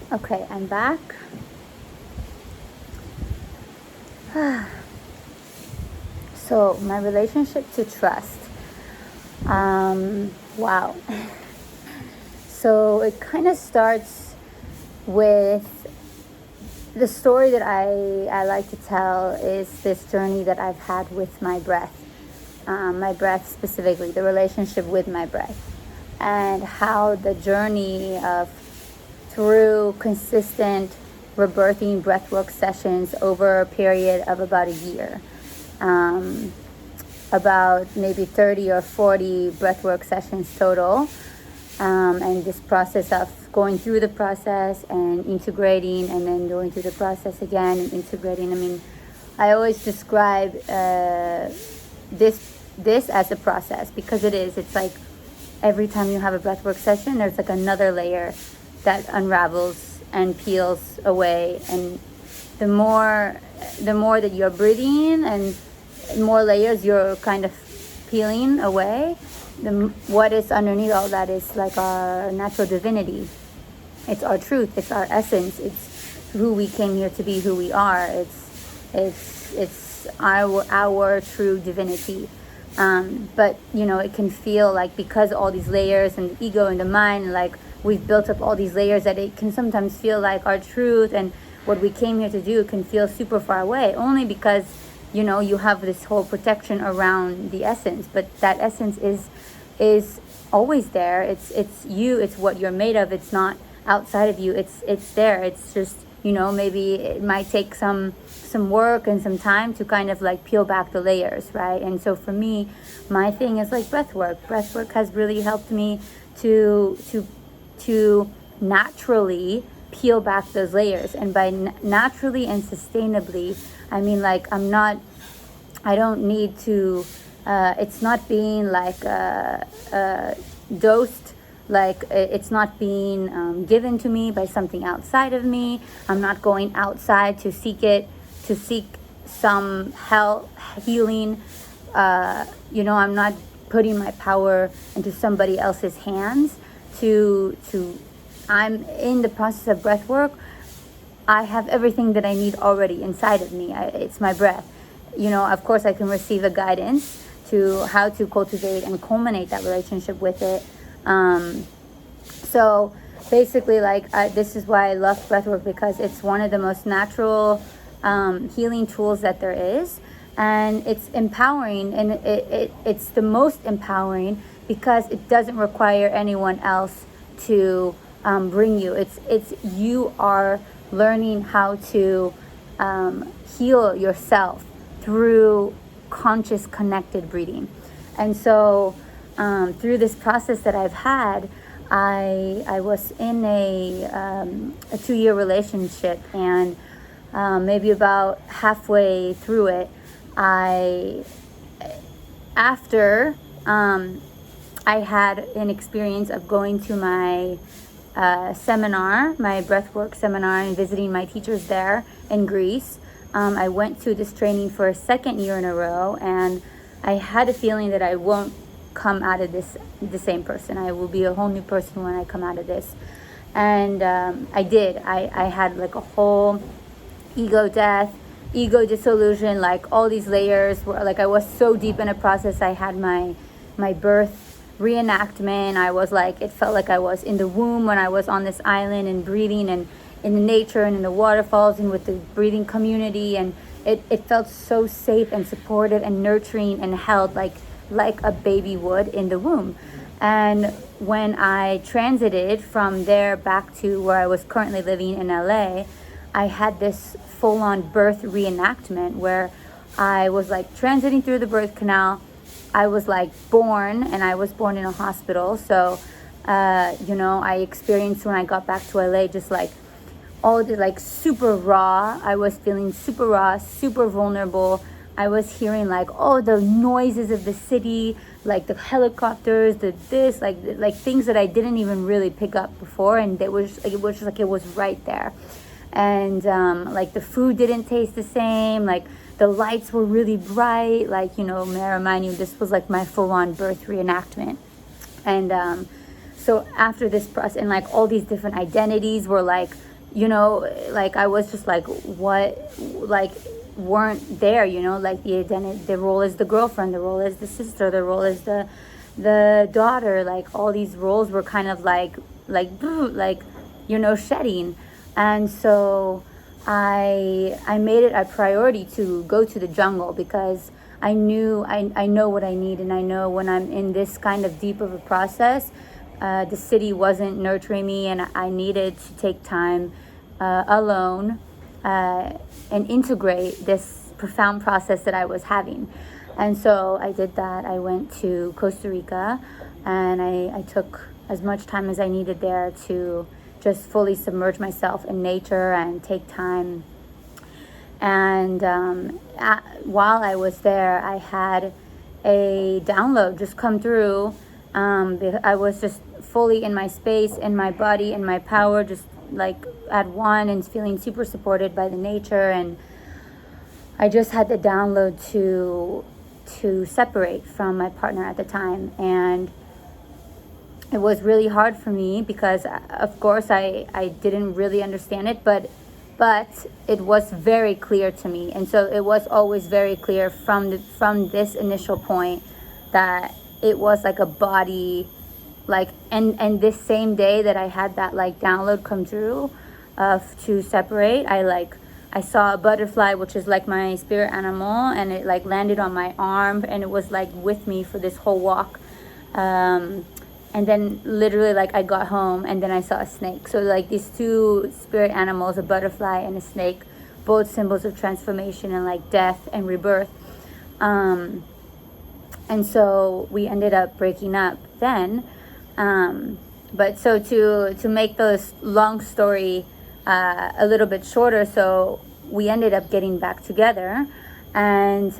Okay, I'm back. So, my relationship to trust. Wow. So, it kind of starts with the story that I like to tell is this journey that I've had with my breath specifically, the relationship with my breath, and how the journey of through consistent rebirthing breathwork sessions over a period of about a year. About maybe 30 or 40 breathwork sessions total. And this process of going through the process and integrating and then going through the process again and integrating. I mean, I always describe this as a process because it is. It's like every time you have a breathwork session, there's like another layer that unravels and peels away. And the more that you're breathing and more layers you're kind of peeling away, what is underneath all that is like our natural divinity. It's our truth. It's our essence. It's who we came here to be. Who we are. It's our true divinity. But it can feel like because all these layers and the ego and the mind, like we've built up all these layers, that it can sometimes feel like our truth and what we came here to do can feel super far away. Only because you have this whole protection around the essence, but that essence is always there. It's you. It's what you're made of. It's not outside of you. It's there. It's just maybe it might take some work and some time to kind of like peel back the layers, right? And so for me, my thing is like breath work. Breath work has really helped me to naturally peel back those layers. And by naturally and sustainably, I mean like I don't need to, it's not being like dosed, like it's not being given to me by something outside of me. I'm not going outside to seek some healing. I'm not putting my power into somebody else's hands I'm in the process of breath work. I have everything that I need already inside of me. It's my breath. Of course I can receive a guidance to how to cultivate and culminate that relationship with it. So basically, this is why I love breathwork, because it's one of the most natural healing tools that there is. And it's empowering, and it's the most empowering because it doesn't require anyone else to bring you. It's you are learning how to heal yourself through conscious connected breathing. And so through this process that I've had, I was in a 2-year relationship, and maybe about halfway through it, after I had an experience of going to my seminar, my breathwork seminar, and visiting my teachers there in Greece. I went to this training for a second year in a row, and I had a feeling that I won't come out of this the same person. I will be a whole new person when I come out of this. And I did. I had like a whole ego death, ego dissolution, like all these layers were like, I was so deep in a process. I had my birth reenactment. I was like, it felt like I was in the womb when I was on this island and breathing and in the nature and in the waterfalls and with the breathing community, and it felt so safe and supportive and nurturing and held like a baby would in the womb. And when I transited from there back to where I was currently living in LA, I had this full-on birth reenactment where I was like transiting through the birth canal. I was like born, and I was born in a hospital. So, I experienced when I got back to LA just like all the like super raw. I was feeling super raw, super vulnerable. I was hearing like all the noises of the city, like the helicopters, like things that I didn't even really pick up before, and it was just like it was right there. And like the food didn't taste the same, like the lights were really bright, like may I remind you, this was like my full-on birth reenactment. And so after this process, and like all these different identities were like you know, like I was just like, what, like weren't there, you know, like the identity, the role is the girlfriend, the role is the sister, the role is the daughter, like all these roles were kind of like you know, shedding. And so I made it a priority to go to the jungle, because I knew I know what I need, and I know when I'm in this kind of deep of a process, the city wasn't nurturing me, and I needed to take time alone and integrate this profound process that I was having. And so I did that. I went to Costa Rica, and I took as much time as I needed there to just fully submerge myself in nature and take time. And while I was there, I had a download just come through. I was just fully in my space, in my body, in my power, just like at one, and feeling super supported by the nature. And I just had the download to separate from my partner at the time. And it was really hard for me, because of course I didn't really understand it, but it was very clear to me. And so it was always very clear from this initial point that it was like a body, like, and this same day that I had that like download come through to separate, I saw a butterfly, which is like my spirit animal, and it like landed on my arm, and it was like with me for this whole walk. And then literally, like, I got home, and then I saw a snake. So like these two spirit animals, a butterfly and a snake, both symbols of transformation and like death and rebirth. And so we ended up breaking up then. But so to make this long story a little bit shorter, so we ended up getting back together. And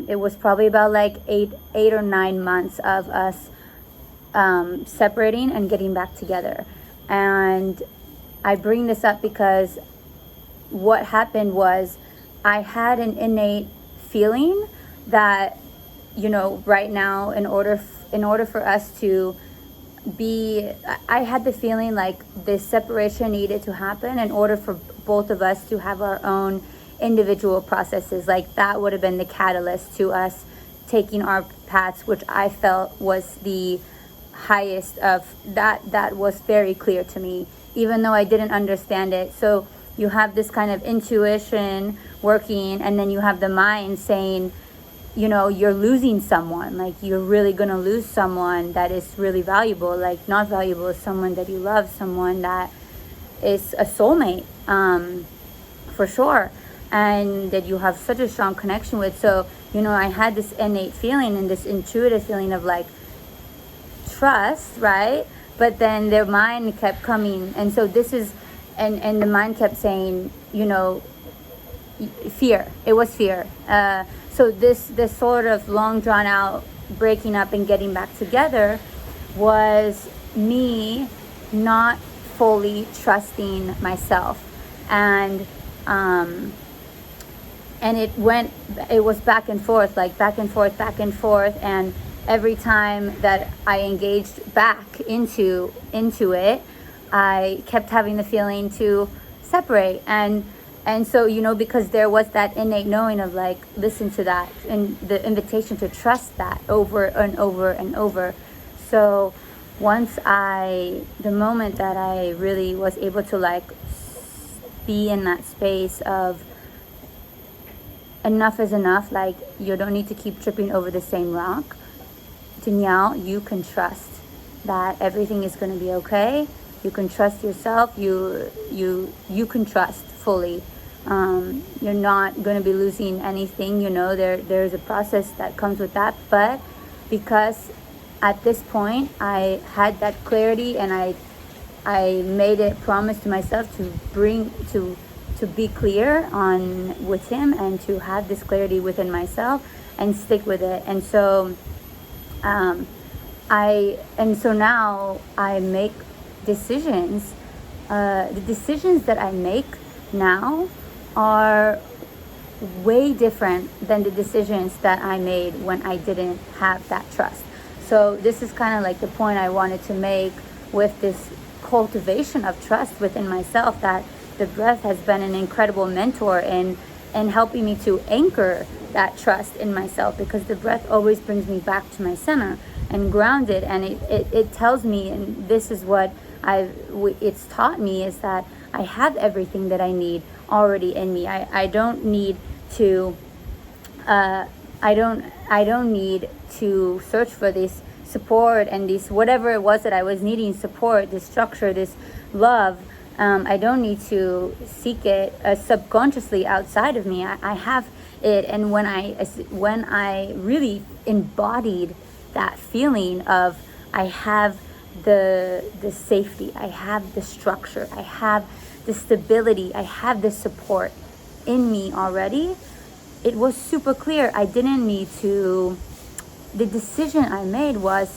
it was probably about like eight or 9 months of us separating and getting back together. And I bring this up because what happened was I had an innate feeling that, you know, right now, in order for us to be, I had the feeling like this separation needed to happen in order for both of us to have our own individual processes. Like that would have been the catalyst to us taking our paths, which I felt was the highest of that was very clear to me, even though I didn't understand it. So you have this kind of intuition working, and then you have the mind saying, you know, you're losing someone, like you're really gonna lose someone that is really valuable. Like not valuable is someone that you love, someone that is a soulmate, for sure, and that you have such a strong connection with. So, you know, I had this innate feeling and this intuitive feeling of like trust, right? But then their mind kept coming, and so this is, and the mind kept saying, you know, fear. It was fear. So this sort of long drawn out breaking up and getting back together was me not fully trusting myself. And it was back and forth, and every time that I engaged back into it, I kept having the feeling to separate. And so, you know, because there was that innate knowing of like, listen to that, and the invitation to trust that over and over and over. So the moment that I really was able to like be in that space of enough is enough, like you don't need to keep tripping over the same rock. Danielle, you can trust that everything is going to be okay. You can trust yourself. You can trust fully. You're not going to be losing anything. You know, there's a process that comes with that. But because at this point I had that clarity, and I made a promise to myself to be clear on with him, and to have this clarity within myself and stick with it. And so now I make decisions. The decisions that I make now are way different than the decisions that I made when I didn't have that trust. So this is kind of like the point I wanted to make with this cultivation of trust within myself, that the breath has been an incredible mentor in helping me to anchor that trust in myself, because the breath always brings me back to my center and grounded. And it tells me, and this is what it's taught me, is that I have everything that I need already in me. I don't need to I don't need to search for this support and this whatever it was that I was needing, support, this structure, this love. I don't need to seek it subconsciously outside of me. I have it. And when I really embodied that feeling of, I have the safety, I have the structure, I have the stability, I have the support in me already, it was super clear. I didn't need to. The decision I made was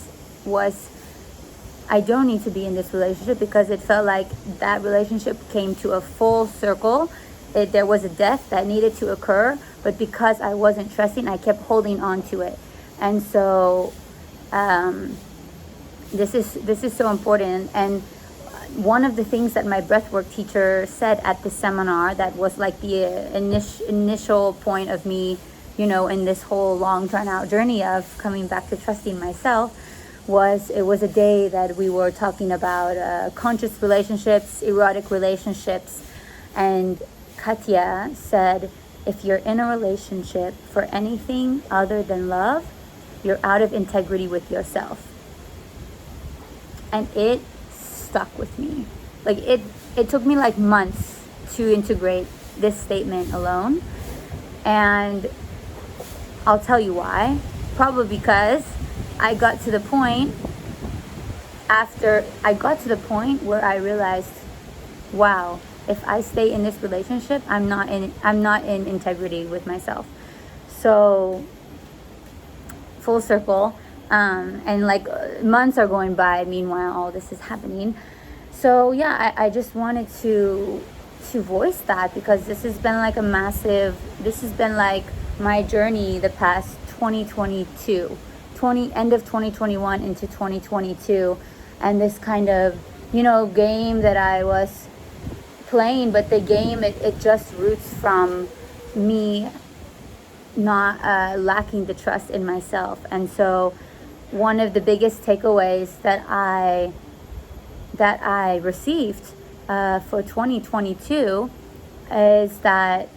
I don't need to be in this relationship, because it felt like that relationship came to a full circle. There was a death that needed to occur, but because I wasn't trusting, I kept holding on to it. And so this is so important. And one of the things that my breathwork teacher said at the seminar, that was like the initial point of me, in this whole long drawn out journey of coming back to trusting myself, it was a day that we were talking about conscious relationships, erotic relationships. And Katya said, if you're in a relationship for anything other than love, you're out of integrity with yourself. And it stuck with me. Like it took me like months to integrate this statement alone. And I'll tell you why. Probably because I got to the point where I realized, wow, if I stay in this relationship, I'm not in integrity with myself. So full circle. And like months are going by, meanwhile all this is happening. So yeah, I just wanted to voice that, because this has been like my journey the past 2022, end of 2021 into 2022. And this kind of game that I was playing, but the game, it just roots from me not lacking the trust in myself. And so one of the biggest takeaways that I received for 2022 is that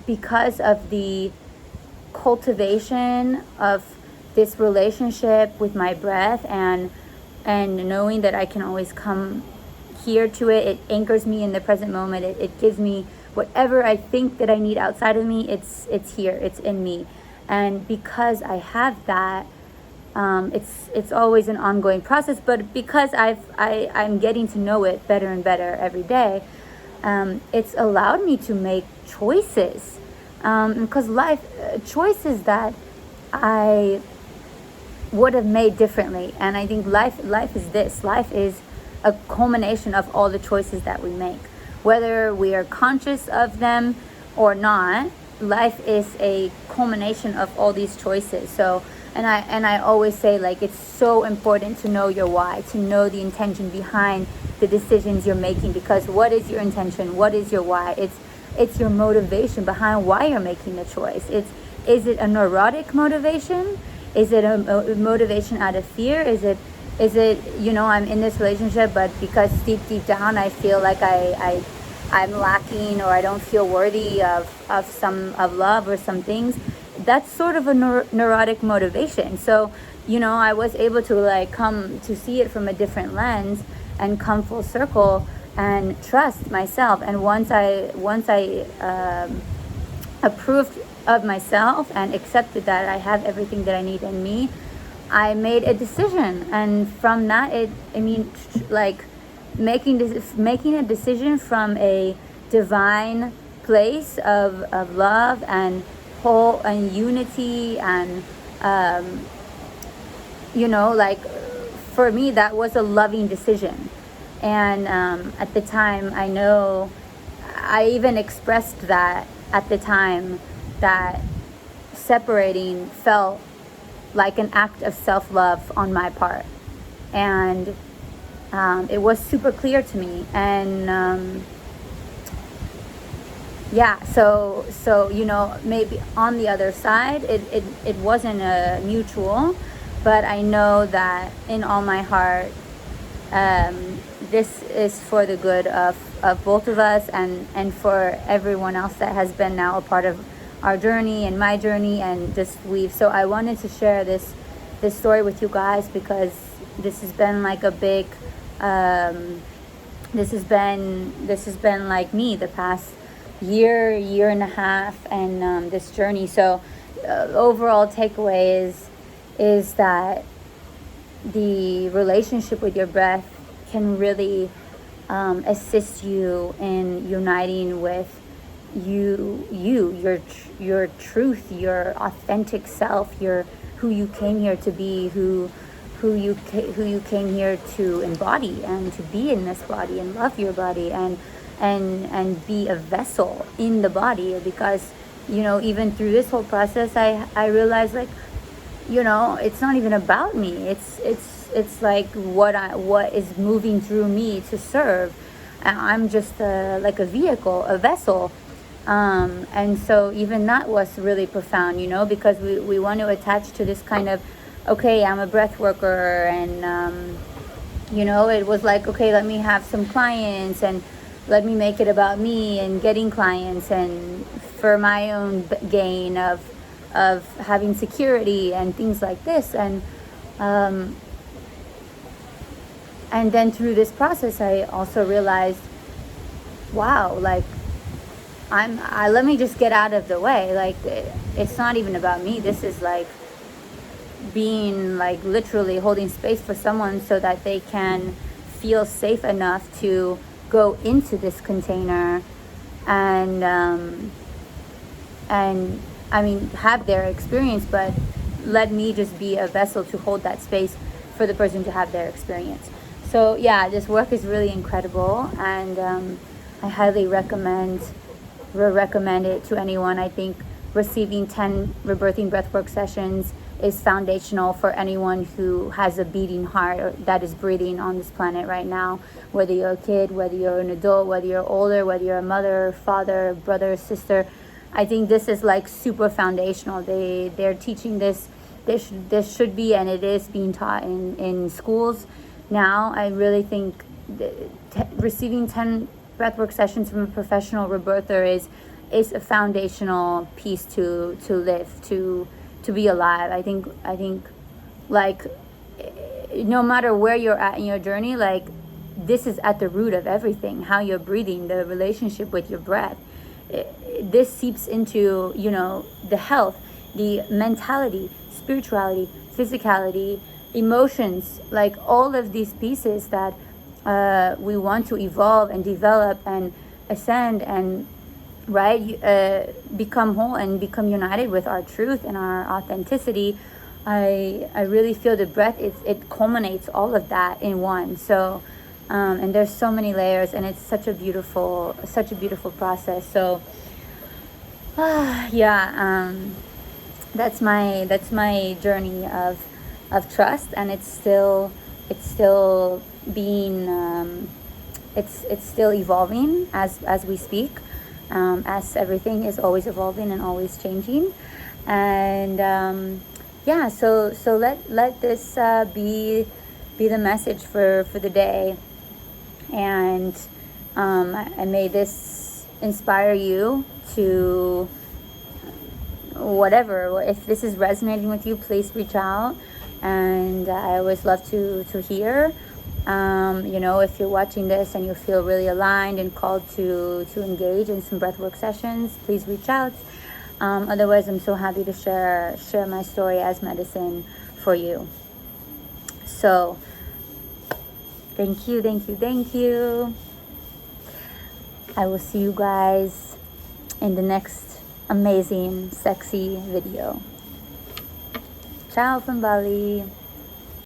because of the cultivation of this relationship with my breath, and knowing that I can always come here to it anchors me in the present moment. It gives me whatever I think that I need outside of me. It's here, it's in me. And because I have that, it's always an ongoing process, but because I'm getting to know it better and better every day, it's allowed me to make choices, because choices that I would have made differently. And I think life is a culmination of all the choices that we make, whether we are conscious of them or not. Life is a culmination of all these choices. So, and I always say, like, it's so important to know your why, to know the intention behind the decisions you're making, because what is your intention? What is your why? It's your motivation behind why you're making the choice. Is it a neurotic motivation? Is it a motivation out of fear? Is it I'm in this relationship, but because deep down I feel like I'm lacking, or I don't feel worthy of love or some things. That's sort of a neurotic motivation. So, I was able to come to see it from a different lens and come full circle and trust myself. And once I approved of myself and accepted that I have everything that I need in me, I made a decision. And from that, making a decision from a divine place of love and whole and unity, and for me that was a loving decision. And at the time, I know I even expressed that at the time, that separating felt like an act of self-love on my part. And it was super clear to me. And yeah, so maybe on the other side it wasn't a mutual, but I know that in all my heart, this is for the good of both of us, and for everyone else that has been now a part of our journey and my journey, and just we've. So I wanted to share this story with you guys, because this has been like a big this has been like me the past year and a half, and this journey. So overall takeaway is that the relationship with your breath can really assist you in uniting with your truth, your authentic self, your who you came here to be, who you came here to embody, and to be in this body and love your body, and be a vessel in the body. Because even through this whole process, I realized, like, it's not even about me. It's like what is moving through me to serve. I'm just like a vehicle, a vessel. And so even that was really profound, because we want to attach to this kind of, okay, I'm a breath worker, and it was like, okay, let me have some clients, and let me make it about me and getting clients, and for my own gain of having security and things like this. And then through this process, I also realized, wow, like, let me just get out of the way. Like, it's not even about me. This is like being, like, literally holding space for someone so that they can feel safe enough to go into this container and I mean, have their experience, but let me just be a vessel to hold that space for the person to have their experience. So yeah, this work is really incredible, and I highly recommend it to anyone. I think receiving 10 rebirthing breathwork sessions is foundational for anyone who has a beating heart that is breathing on this planet right now. Whether you're a kid, whether you're an adult, whether you're older, whether you're a mother, father, brother, sister, I think this is like super foundational. They're teaching this. This should be, and it is being taught in schools now. I really think receiving 10 breathwork sessions from a professional rebirther is a foundational piece to live, to be alive. I think like, no matter where you're at in your journey, like, this is at the root of everything. How you're breathing, the relationship with your breath, this seeps into the health, the mentality, spirituality, physicality, emotions, like all of these pieces that we want to evolve and develop and ascend and become whole and become united with our truth and our authenticity. I really feel the breath, it culminates all of that in one. So and there's so many layers, and it's such a beautiful process. So that's my journey of trust, and it's still being it's still evolving as we speak, as everything is always evolving and always changing. And so let this be the message for the day, and may this inspire you to whatever. If this is resonating with you, please reach out, and I always love to hear. If you're watching this and you feel really aligned and called to engage in some breathwork sessions, please reach out. Otherwise, I'm so happy to share my story as medicine for you. So thank you. I will see you guys in the next amazing, sexy video. Ciao from Bali.